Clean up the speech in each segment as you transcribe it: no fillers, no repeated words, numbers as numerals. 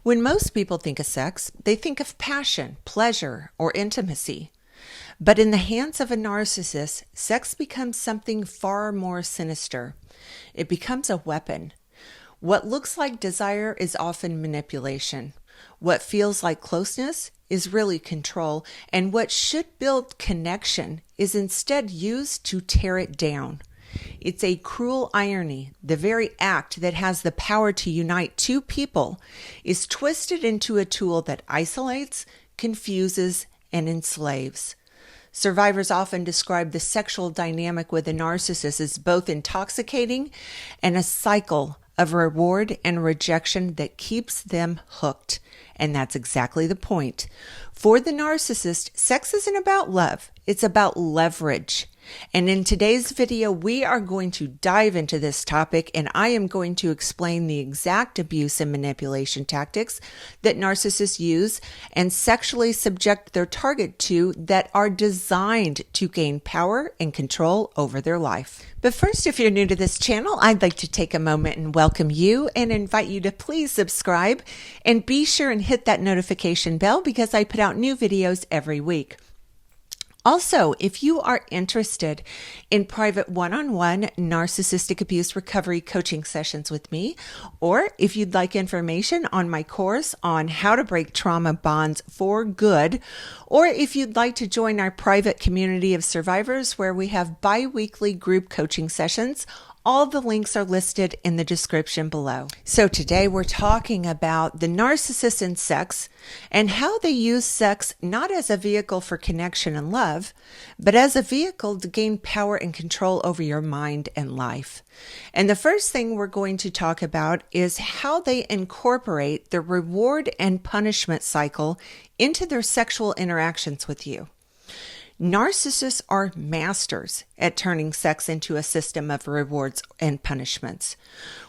When most people think of sex, they think of passion, pleasure, or intimacy. But in the hands of a narcissist, sex becomes something far more sinister. It becomes a weapon. What looks like desire is often manipulation. What feels like closeness is really control, and what should build connection is instead used to tear it down. It's a cruel irony. The very act that has the power to unite two people is twisted into a tool that isolates, confuses, and enslaves. Survivors often describe the sexual dynamic with a narcissist as both intoxicating and a cycle of reward and rejection that keeps them hooked. And that's exactly the point. For the narcissist, sex isn't about love. It's about leverage. And in today's video, we are going to dive into this topic, and I am going to explain the exact abuse and manipulation tactics that narcissists use and sexually subject their target to that are designed to gain power and control over their life. But first, if you're new to this channel, I'd like to take a moment and welcome you and invite you to please subscribe and be sure and hit that notification bell because I put out new videos every week. Also, if you are interested in private one-on-one narcissistic abuse recovery coaching sessions with me, or if you'd like information on my course on how to break trauma bonds for good, or if you'd like to join our private community of survivors where we have bi-weekly group coaching sessions, all the links are listed in the description below. So today we're talking about the narcissist in sex and how they use sex not as a vehicle for connection and love, but as a vehicle to gain power and control over your mind and life. And the first thing we're going to talk about is how they incorporate the reward and punishment cycle into their sexual interactions with you. Narcissists are masters at turning sex into a system of rewards and punishments.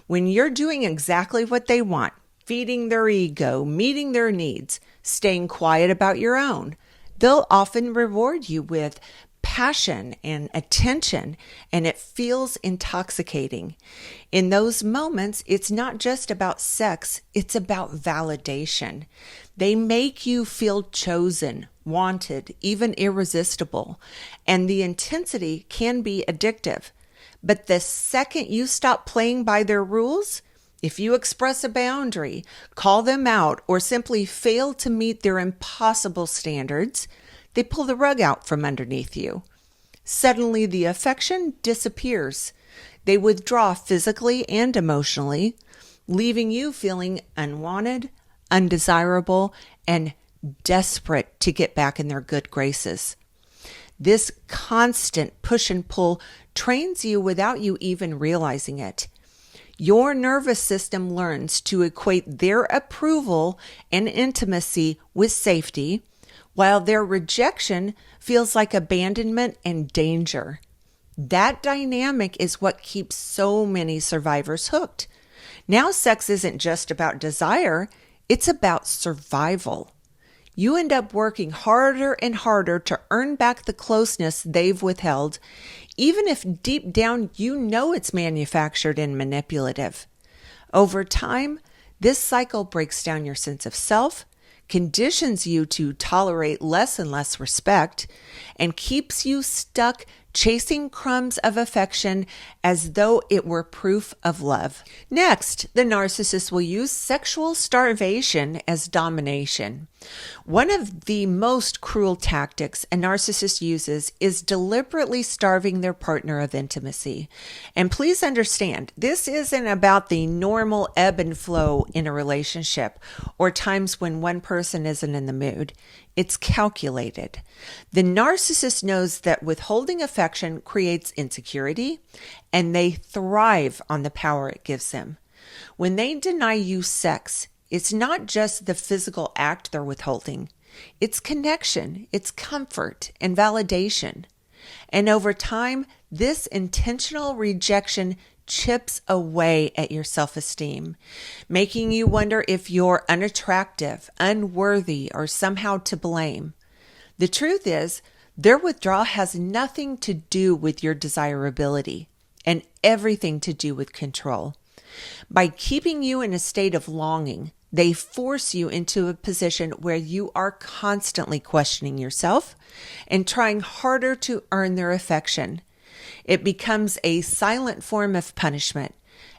When you're doing exactly what they want, feeding their ego, meeting their needs, staying quiet about your own, they'll often reward you with passion and attention, and it feels intoxicating. In those moments, it's not just about sex, it's about validation. They make you feel chosen, wanted, even irresistible, and the intensity can be addictive. But the second you stop playing by their rules, if you express a boundary, call them out, or simply fail to meet their impossible standards, they pull the rug out from underneath you. Suddenly, the affection disappears. They withdraw physically and emotionally, leaving you feeling unwanted, undesirable, and desperate to get back in their good graces. This constant push and pull trains you without you even realizing it. Your nervous system learns to equate their approval and intimacy with safety, while their rejection feels like abandonment and danger. That dynamic is what keeps so many survivors hooked. Now, sex isn't just about desire, it's about survival. You end up working harder and harder to earn back the closeness they've withheld, even if deep down you know it's manufactured and manipulative. Over time, this cycle breaks down your sense of self, conditions you to tolerate less and less respect, and keeps you stuck chasing crumbs of affection as though it were proof of love. Next, the narcissist will use sexual starvation as domination. One of the most cruel tactics a narcissist uses is deliberately starving their partner of intimacy. And please understand, this isn't about the normal ebb and flow in a relationship or times when one person isn't in the mood. It's calculated. The narcissist knows that withholding affection creates insecurity, and they thrive on the power it gives them. When they deny you sex, it's not just the physical act they're withholding. It's connection, it's comfort, and validation. And over time, this intentional rejection chips away at your self-esteem, making you wonder if you're unattractive, unworthy, or somehow to blame. The truth is, their withdrawal has nothing to do with your desirability and everything to do with control. By keeping you in a state of longing, They force you into a position where you are constantly questioning yourself and trying harder to earn their affection. It becomes a silent form of punishment.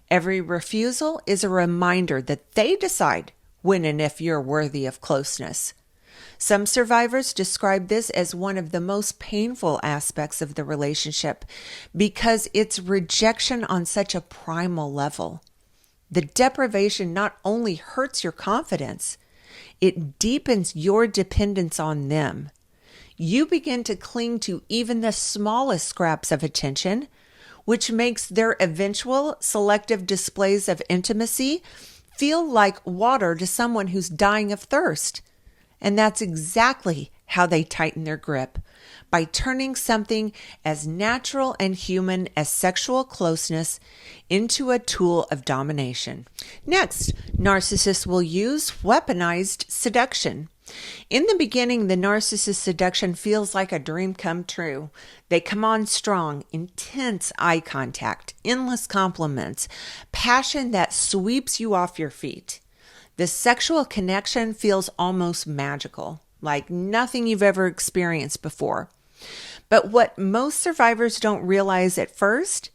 Every refusal is a reminder that they decide when and if you're worthy of closeness. Some survivors describe this as one of the most painful aspects of the relationship because it's rejection on such a primal level. The deprivation not only hurts your confidence, it deepens your dependence on them. You begin to cling to even the smallest scraps of attention, which makes their eventual selective displays of intimacy feel like water to someone who's dying of thirst. And that's exactly how they tighten their grip, by turning something as natural and human as sexual closeness into a tool of domination. Next, narcissists will use weaponized seduction. In the beginning, the narcissist seduction feels like a dream come true. They come on strong, intense eye contact, endless compliments, passion that sweeps you off your feet. The sexual connection feels almost magical, like nothing you've ever experienced before. But what most survivors don't realize at first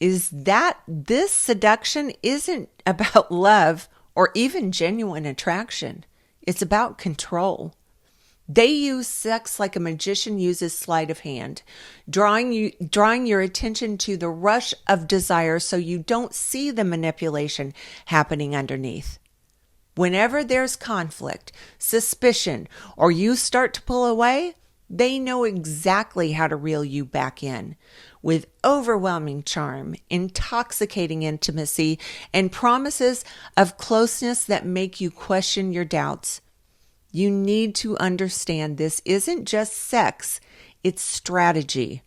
is that this seduction isn't about love or even genuine attraction. It's about control. They use sex like a magician uses sleight of hand, drawing your attention to the rush of desire so you don't see the manipulation happening underneath. Whenever there's conflict, suspicion, or you start to pull away, they know exactly how to reel you back in with overwhelming charm, intoxicating intimacy, and promises of closeness that make you question your doubts. You need to understand this isn't just sex, it's strategy.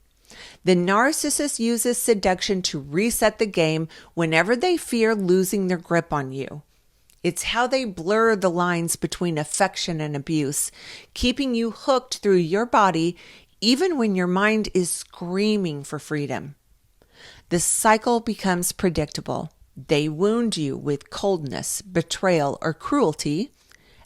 The narcissist uses seduction to reset the game whenever they fear losing their grip on you. It's how they blur the lines between affection and abuse, keeping you hooked through your body even when your mind is screaming for freedom. The cycle becomes predictable. They wound you with coldness, betrayal, or cruelty,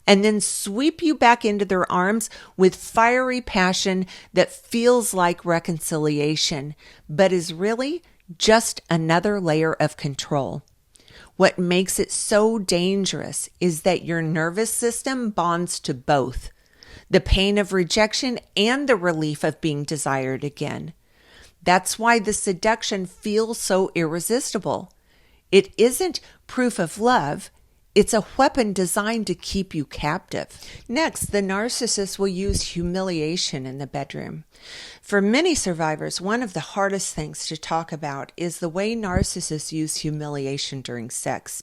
and then sweep you back into their arms with fiery passion that feels like reconciliation, but is really just another layer of control. What makes it so dangerous is that your nervous system bonds to both, the pain of rejection and the relief of being desired again. That's why the seduction feels so irresistible. It isn't proof of love. It's a weapon designed to keep you captive. Next, the narcissist will use humiliation in the bedroom. For many survivors, one of the hardest things to talk about is the way narcissists use humiliation during sex.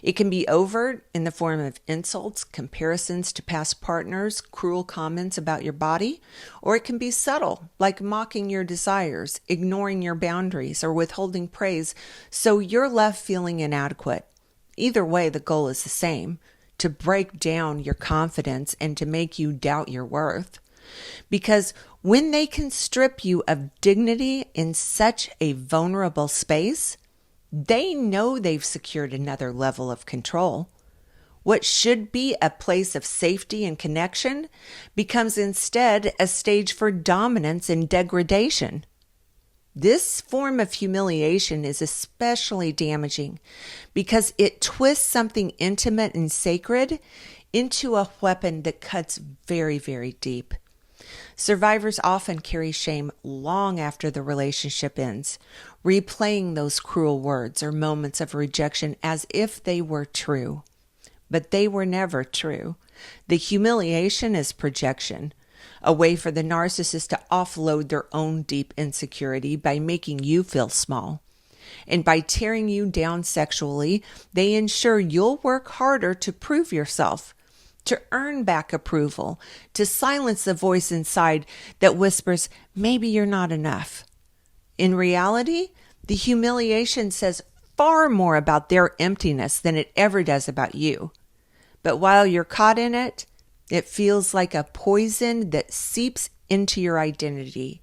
It can be overt in the form of insults, comparisons to past partners, cruel comments about your body, or it can be subtle, like mocking your desires, ignoring your boundaries, or withholding praise so you're left feeling inadequate. Either way, the goal is the same, to break down your confidence and to make you doubt your worth. Because when they can strip you of dignity in such a vulnerable space, they know they've secured another level of control. What should be a place of safety and connection becomes instead a stage for dominance and degradation. This form of humiliation is especially damaging because it twists something intimate and sacred into a weapon that cuts very, very deep. Survivors often carry shame long after the relationship ends, replaying those cruel words or moments of rejection as if they were true. But they were never true. The humiliation is projection, a way for the narcissist to offload their own deep insecurity by making you feel small. And by tearing you down sexually, they ensure you'll work harder to prove yourself, to earn back approval, to silence the voice inside that whispers, maybe you're not enough. In reality, the humiliation says far more about their emptiness than it ever does about you. But while you're caught in it, it feels like a poison that seeps into your identity,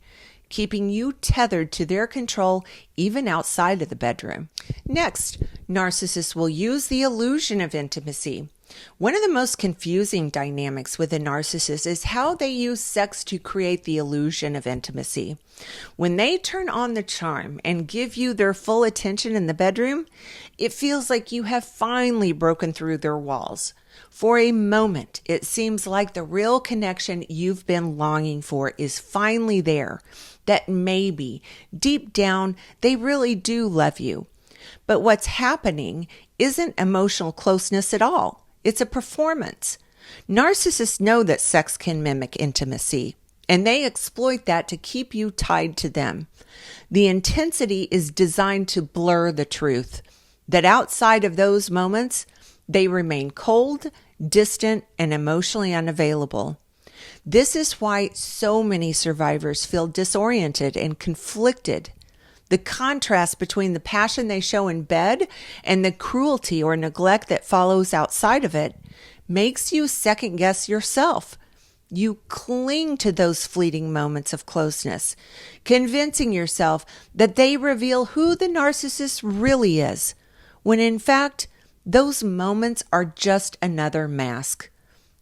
keeping you tethered to their control even outside of the bedroom. Next, narcissists will use the illusion of intimacy. One of the most confusing dynamics with a narcissist is how they use sex to create the illusion of intimacy. When they turn on the charm and give you their full attention in the bedroom, it feels like you have finally broken through their walls. For a moment, it seems like the real connection you've been longing for is finally there, that maybe, deep down, they really do love you. But what's happening isn't emotional closeness at all. It's a performance. Narcissists know that sex can mimic intimacy, and they exploit that to keep you tied to them. The intensity is designed to blur the truth, that outside of those moments, they remain cold, distant, and emotionally unavailable. This is why so many survivors feel disoriented and conflicted. The contrast between the passion they show in bed and the cruelty or neglect that follows outside of it makes you second guess yourself. You cling to those fleeting moments of closeness, convincing yourself that they reveal who the narcissist really is, when in fact, those moments are just another mask.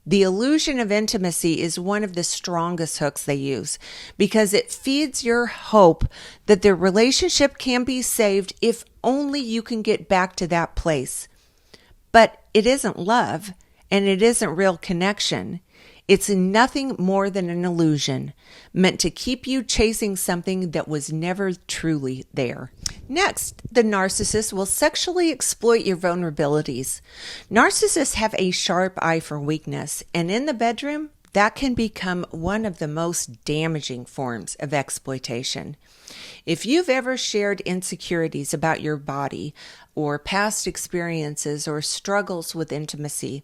The illusion of intimacy is one of the strongest hooks they use because it feeds your hope that the relationship can be saved if only you can get back to that place. But it isn't love, and it isn't real connection. It's nothing more than an illusion meant to keep you chasing something that was never truly there. Next, the narcissist will sexually exploit your vulnerabilities. Narcissists have a sharp eye for weakness, and in the bedroom, that can become one of the most damaging forms of exploitation. If you've ever shared insecurities about your body or past experiences or struggles with intimacy,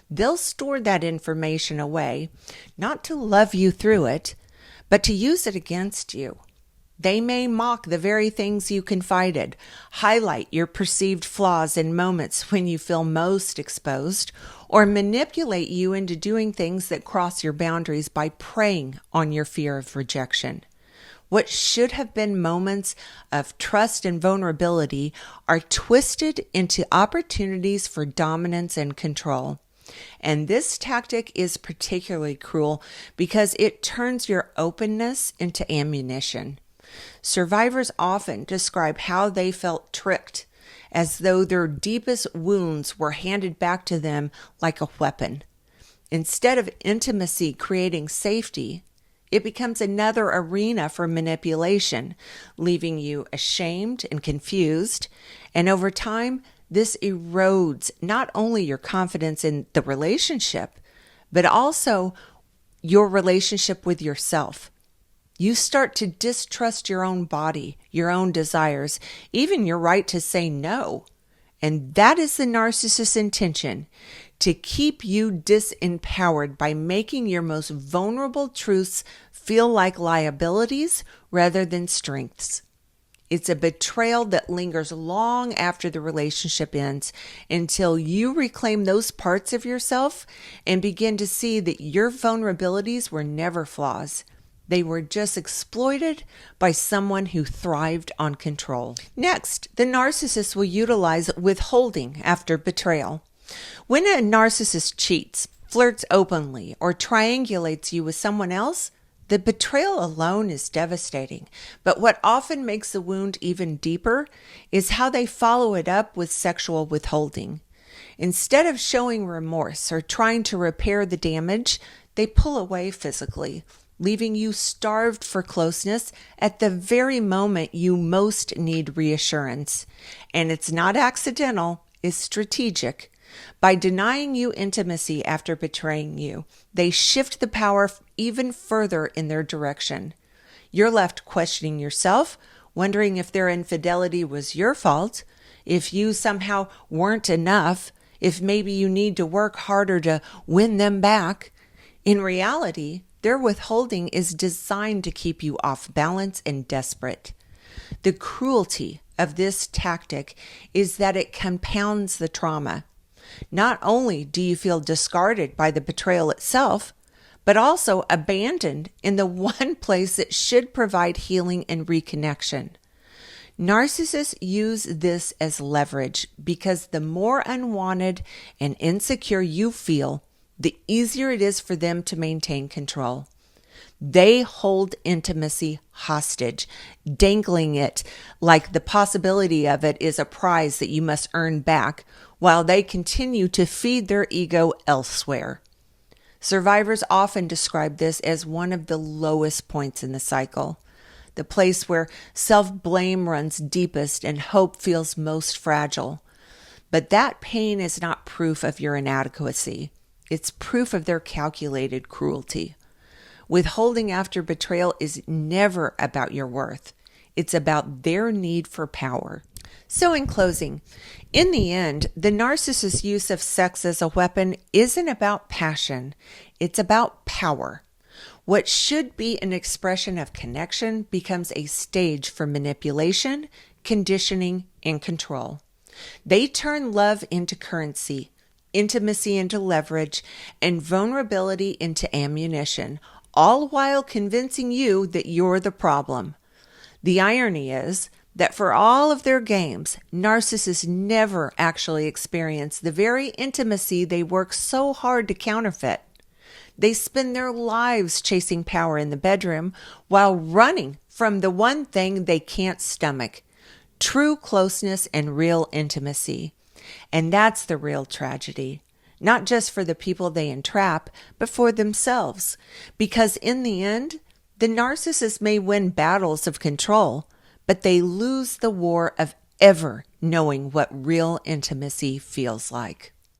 they'll store that information away, not to love you through it, but to use it against you. They may mock the very things you confided, highlight your perceived flaws in moments when you feel most exposed, or manipulate you into doing things that cross your boundaries by preying on your fear of rejection. What should have been moments of trust and vulnerability are twisted into opportunities for dominance and control. And this tactic is particularly cruel because it turns your openness into ammunition. Survivors often describe how they felt tricked, as though their deepest wounds were handed back to them like a weapon. Instead of intimacy creating safety, it becomes another arena for manipulation, leaving you ashamed and confused. And over time, this erodes not only your confidence in the relationship, but also your relationship with yourself. You start to distrust your own body, your own desires, even your right to say no. And that is the narcissist's intention, to keep you disempowered by making your most vulnerable truths feel like liabilities rather than strengths. It's a betrayal that lingers long after the relationship ends until you reclaim those parts of yourself and begin to see that your vulnerabilities were never flaws. They were just exploited by someone who thrived on control. Next, the narcissist will utilize withholding after betrayal. When a narcissist cheats, flirts openly, or triangulates you with someone else, the betrayal alone is devastating. But what often makes the wound even deeper is how they follow it up with sexual withholding. Instead of showing remorse or trying to repair the damage, they pull away physically, leaving you starved for closeness at the very moment you most need reassurance. And it's not accidental, it's strategic. By denying you intimacy after betraying you, they shift the power even further in their direction. You're left questioning yourself, wondering if their infidelity was your fault, if you somehow weren't enough, if maybe you need to work harder to win them back. In reality, their withholding is designed to keep you off balance and desperate. The cruelty of this tactic is that it compounds the trauma. Not only do you feel discarded by the betrayal itself, but also abandoned in the one place that should provide healing and reconnection. Narcissists use this as leverage because the more unwanted and insecure you feel, the easier it is for them to maintain control. They hold intimacy hostage, dangling it like the possibility of it is a prize that you must earn back, while they continue to feed their ego elsewhere. Survivors often describe this as one of the lowest points in the cycle, the place where self-blame runs deepest and hope feels most fragile. But that pain is not proof of your inadequacy. It's proof of their calculated cruelty. Withholding after betrayal is never about your worth. It's about their need for power. So in closing, in the end, the narcissist's use of sex as a weapon isn't about passion. It's about power. What should be an expression of connection becomes a stage for manipulation, conditioning, and control. They turn love into currency, intimacy into leverage, and vulnerability into ammunition, all while convincing you that you're the problem. The irony is that for all of their games, narcissists never actually experience the very intimacy they work so hard to counterfeit. They spend their lives chasing power in the bedroom while running from the one thing they can't stomach, true closeness and real intimacy. And that's the real tragedy. Not just for the people they entrap, but for themselves. Because in the end, the narcissist may win battles of control, but they lose the war of ever knowing what real intimacy feels like.